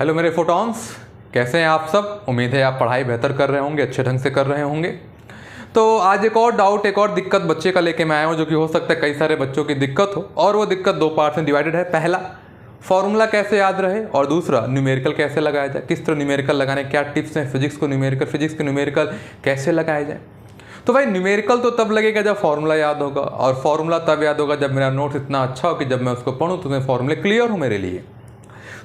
Hello मेरे photons, कैसे हैं आप सब। उम्मीद है आप पढ़ाई बेहतर कर रहे होंगे, अच्छे ढंग से कर रहे होंगे। तो आज एक और डाउट, एक और दिक्कत बच्चे का लेके मैं आया हूँ, जो कि हो सकता है कई सारे बच्चों की दिक्कत हो। और वो दिक्कत दो पार्ट में डिवाइडेड है। पहला, फॉर्मूला कैसे याद रहे, और दूसरा, न्यूमेरिकल कैसे लगाया जाए, किस तरह न्यूमेरिकल लगाने, क्या टिप्स हैं फिजिक्स को न्यूमेरिकल कैसे लगाया जाए। तो भाई न्यूमेरिकल तो तब लगेगा जब फॉर्मूला याद होगा, और फॉर्मूला तब याद होगा जब मेरा नोट्स इतना अच्छा हो कि जब मैं उसको पढ़ूँ तो उसमें फॉर्मूले क्लियर हो मेरे लिए।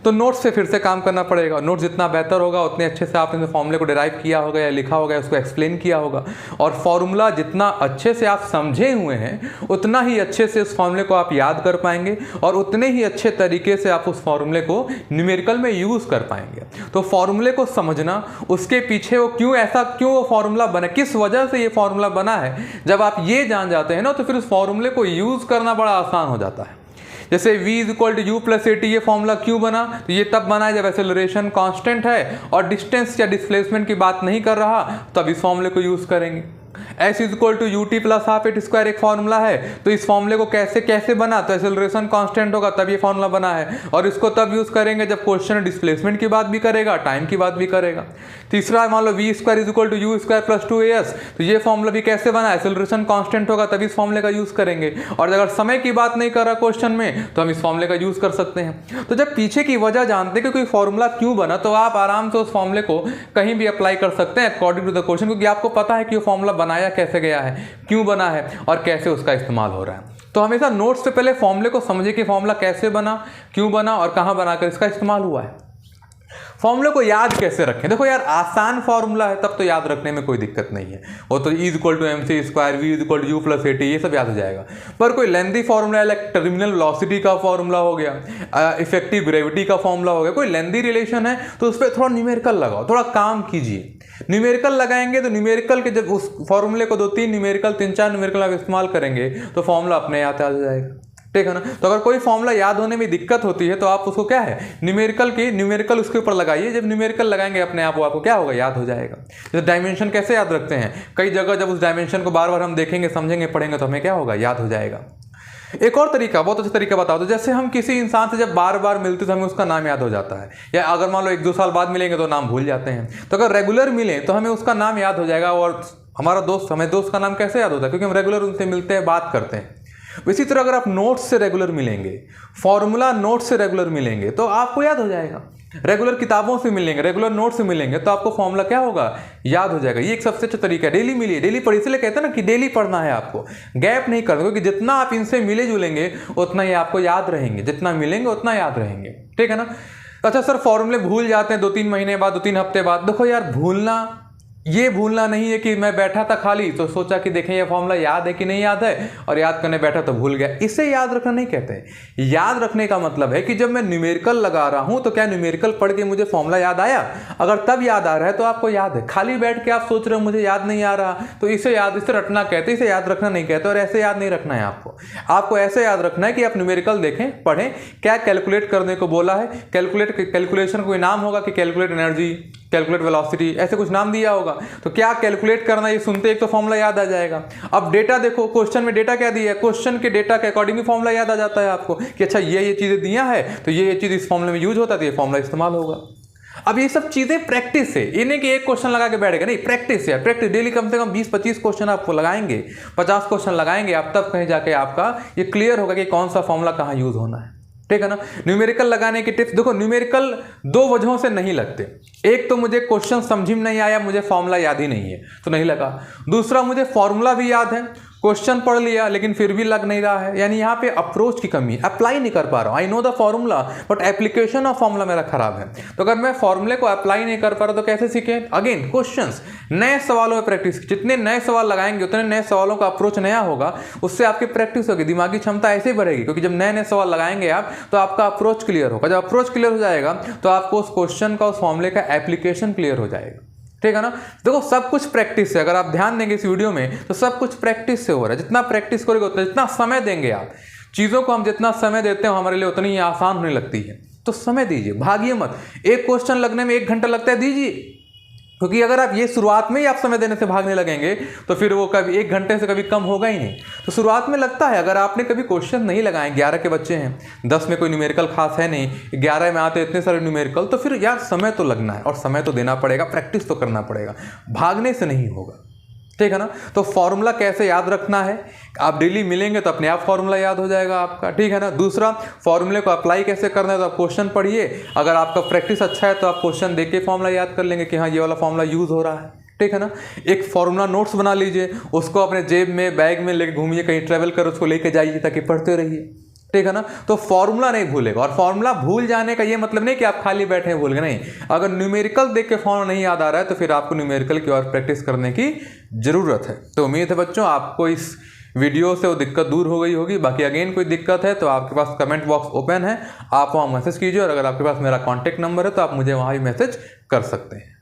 तो नोट्स से फिर से काम करना पड़ेगा। नोट्स जितना बेहतर होगा उतने अच्छे से आपने फॉर्मूले को डिराइव किया होगा या लिखा होगा, उसको एक्सप्लेन किया होगा। और फॉर्मूला जितना अच्छे से आप समझे हुए हैं उतना ही अच्छे से उस फॉर्मूले को आप याद कर पाएंगे, और उतने ही अच्छे तरीके से आप उस फॉर्मूले को न्यूमेरिकल में यूज़ कर पाएंगे। तो फॉर्मूले को समझना, उसके पीछे वो क्यों वो फॉर्मूला बना, किस वजह से ये फॉर्मूला बना है, जब आप ये जान जाते हैं ना, तो फिर उस फॉर्मूले को यूज़ करना बड़ा आसान हो जाता है। जैसे v = u + at, ये फॉर्मूला क्यों बना, तो ये तब बना है जब एक्सेलरेशन कांस्टेंट है और डिस्टेंस या डिस्प्लेसमेंट की बात नहीं कर रहा, तब इस फॉर्मूले को यूज़ करेंगे। s = ut + ½ एक फॉर्मूला है, तो इस फॉर्मूले को कैसे बना, तो एक्सेलरेशन कांस्टेंट होगा तब ये फॉर्मूला बना है, और इसको तब यूज़ करेंगे जब क्वेश्चन डिस्प्लेसमेंट की बात भी करेगा, टाइम की बात भी करेगा। तीसरा, मान लो v² = u² + 2as, तो ये फॉर्मूला भी कैसे बना, एक्सेलरेशन कांस्टेंट होगा तब इस फॉर्मूले का यूज़ करेंगे। और अगर समय की बात नहीं कर रहा क्वेश्चन में, तो हम इस फॉर्मूले का यूज़ कर सकते हैं। तो जब पीछे की वजह जानते हैं कि कोई फॉर्मूला क्यों बना, तो आप आराम से उस फॉर्मूले को कहीं भी अप्लाई कर सकते हैं अकॉर्डिंग टू द क्वेश्चन, क्योंकि आपको पता है कि वो फॉर्मूला बनाया कैसे गया है, क्यों बना है, और कैसे उसका इस्तेमाल हो रहा है। तो हमेशा नोट्स से पहले फॉर्मूले को समझिए कि फॉर्मूला कैसे बना, क्यों बना, और कहाँ बनाकर इसका इस्तेमाल हुआ है। फॉर्मूले को याद कैसे रखें, देखो यार, आसान फॉर्मूला है तब तो याद रखने में कोई दिक्कत नहीं है, वो तो e = mc², v = u + at, ये सब याद हो जाएगा। पर कोई lengthy formula, like terminal velocity का फॉर्मूला हो गया, इफेक्टिव ग्रेविटी का फॉर्मूला हो गया, कोई लेंथी रिलेशन है, तो उस पर थोड़ा न्यूमेरिकल लगाओ, थोड़ा काम कीजिए। न्यूमेरिकल लगाएंगे तो न्यूमेरिकल के जब उस फॉर्मूले को 2-3 न्यूमेरिकल, 3-4 न्यूमेरिकल आप इस्तेमाल करेंगे तो फॉर्मूला अपने याद आ जाएगा, ठीक है ना। तो अगर कोई फॉर्मूला याद होने में दिक्कत होती है तो आप उसको क्या है, न्यूमेरिकल उसके ऊपर लगाइए। जब न्यूमेरिकल लगाएंगे अपने आप, वो आपको क्या होगा, याद हो जाएगा। जैसे डायमेंशन कैसे याद रखते हैं, कई जगह जब उस डायमेंशन को बार बार हम देखेंगे, समझेंगे, पढ़ेंगे, तो हमें क्या होगा, याद हो जाएगा। एक और तरीका, बहुत अच्छा तरीका बताओ, तो जैसे हम किसी इंसान से जब बार बार मिलते तो हमें उसका नाम याद हो जाता है, या अगर मान लो 1-2 साल बाद मिलेंगे तो नाम भूल जाते हैं। तो अगर रेगुलर मिले तो हमें उसका नाम याद हो जाएगा। और हमें दोस्त का नाम कैसे याद होता है, क्योंकि हम रेगुलर उनसे मिलते हैं, बात करते हैं। इसी तरह अगर आप नोट्स से रेगुलर मिलेंगे, फॉर्मूला नोट्स से रेगुलर मिलेंगे, तो आपको याद हो जाएगा। रेगुलर किताबों से मिलेंगे, रेगुलर नोट्स से मिलेंगे, तो आपको फॉर्मूला क्या होगा, याद हो जाएगा। ये एक सबसे अच्छा तरीका है। डेली मिलिए, डेली पढ़िए, इसलिए कहते हैं ना कि डेली पढ़ना है आपको, गैप नहीं करना, क्योंकि जितना आप इनसे मिले जुलेंगे उतना ही आपको याद रहेंगे, जितना मिलेंगे उतना याद रहेंगे, ठीक है ना। अच्छा सर, फॉर्मूले भूल जाते हैं 2-3 महीने बाद, 2-3 हफ्ते बाद। देखो यार, भूलना नहीं है कि मैं बैठा था खाली तो सोचा कि देखें ये फॉर्मूला याद है कि नहीं याद है, और याद करने बैठा तो भूल गया। इसे याद रखना नहीं कहते। याद रखने का मतलब है कि जब मैं न्यूमेरिकल लगा रहा हूं तो क्या न्यूमेरिकल पढ़ के मुझे फॉर्मूला याद आया, अगर तब याद आ रहा है तो आपको याद है। खाली बैठ के आप सोच रहे हो मुझे याद नहीं आ रहा, तो इसे रटना कहते, इसे याद रखना नहीं कहते। और ऐसे याद नहीं रखना है आपको ऐसे याद रखना है कि आप न्यूमेरिकल देखें, पढ़ें, क्या कैलकुलेट करने को बोला है, कैलकुलेशन कोई नाम होगा कि कैलकुलेट एनर्जी, कैलकुलेट वेलोसिटी, ऐसे कुछ नाम दिया होगा, तो क्या कैलकुलेट करना, ये सुनते एक तो फॉर्मूला याद आ जाएगा। अब डेटा देखो, क्वेश्चन में डेटा क्या दिया है, क्वेश्चन के डेटा के अकॉर्डिंग फॉर्मूला याद आ जाता है आपको कि अच्छा ये चीजें दिया है, तो ये चीज इस फॉर्मूले में यूज होता है, तो ये फॉर्मूला इस्तेमाल होगा। अब ये सब चीजें प्रैक्टिस से, इन्हें कि एक क्वेश्चन लगा के बैठेगा नहीं, प्रैक्टिस है। प्रैक्टिस डेली कम से कम 20-25 क्वेश्चन आपको लगाएंगे, 50 क्वेश्चन लगाएंगे आप, तब कहीं जाके आपका ये क्लियर होगा कि कौन सा फॉर्मूला कहाँ यूज होना है, ठीक है ना। न्यूमेरिकल लगाने की टिप्स देखो, न्यूमेरिकल 2 वजहों से नहीं लगते। एक तो मुझे क्वेश्चन समझ में नहीं आया, मुझे फॉर्मूला याद ही नहीं है, तो नहीं लगा। दूसरा, मुझे फॉर्मूला भी याद है, क्वेश्चन पढ़ लिया लेकिन फिर भी लग नहीं रहा है, यानी यहाँ पे अप्रोच की कमी है, अप्लाई नहीं कर पा रहा हूँ। I know the formula but application of formula मेरा खराब है। तो अगर मैं फॉर्मूले को अप्लाई नहीं कर पा रहा तो कैसे सीखें, अगेन क्वेश्चंस, नए सवालों में प्रैक्टिस। जितने नए सवाल लगाएंगे उतने नए सवालों का अप्रोच नया होगा, उससे आपकी प्रैक्टिस होगी, दिमागी क्षमता ऐसे ही बढ़ेगी, क्योंकि जब नए नए सवाल लगाएंगे आप तो आपका अप्रोच क्लियर होगा। जब अप्रोच क्लियर हो जाएगा तो आपको उस क्वेश्चन का, उस फॉर्मूले का एप्लीकेशन क्लियर हो जाएगा, ठीक है ना। देखो सब कुछ प्रैक्टिस से, अगर आप ध्यान देंगे इस वीडियो में तो सब कुछ प्रैक्टिस से हो रहा है। जितना प्रैक्टिस करोगे उतना, जितना समय देंगे आप चीज़ों को, हम जितना समय देते हैं हमारे लिए उतनी ही आसान होने लगती है। तो समय दीजिए, भागिए मत। एक क्वेश्चन लगने में 1 घंटा लगता है, दीजिए, क्योंकि अगर आप ये शुरुआत में ही आप समय देने से भागने लगेंगे तो फिर वो कभी 1 घंटे से कभी कम होगा ही नहीं। तो शुरुआत में लगता है, अगर आपने कभी क्वेश्चन नहीं लगाए, 11 के बच्चे हैं, 10 में कोई न्यूमेरिकल खास है नहीं, 11 में आते इतने सारे न्यूमेरिकल, तो फिर यार समय तो लगना है और समय तो देना पड़ेगा, प्रैक्टिस तो करना पड़ेगा, भागने से नहीं होगा, ठीक है ना। तो फॉर्मूला कैसे याद रखना है, आप डेली मिलेंगे तो अपने आप फॉर्मूला याद हो जाएगा आपका, ठीक है ना। दूसरा, फॉर्मूले को अप्लाई कैसे करना है, तो आप क्वेश्चन पढ़िए, अगर आपका प्रैक्टिस अच्छा है तो आप क्वेश्चन देख के फॉर्मूला याद कर लेंगे कि हाँ ये वाला फॉर्मूला यूज़ हो रहा है, ठीक है ना। एक फॉर्मूला नोट्स बना लीजिए, उसको अपने जेब में बैग में लेके घूमिए, कहीं ट्रैवल कर उसको लेके जाइए ताकि पढ़ते रहिए, ठीक है ना। तो फॉर्मूला नहीं भूलेगा, और फॉर्मूला भूल जाने का ये मतलब नहीं कि आप खाली बैठे हैं भूल गए, नहीं। अगर न्यूमेरिकल देख के फॉर्मूला नहीं याद आ रहा है तो फिर आपको न्यूमेरिकल की और प्रैक्टिस करने की जरूरत है। तो उम्मीद है बच्चों आपको इस वीडियो से वो दिक्कत दूर हो गई होगी। बाकी अगेन कोई दिक्कत है तो आपके पास कमेंट बॉक्स ओपन है, आप वहाँ मैसेज कीजिए, और अगर आपके पास मेरा कॉन्टैक्ट नंबर है तो आप मुझे वहाँ भी मैसेज कर सकते हैं।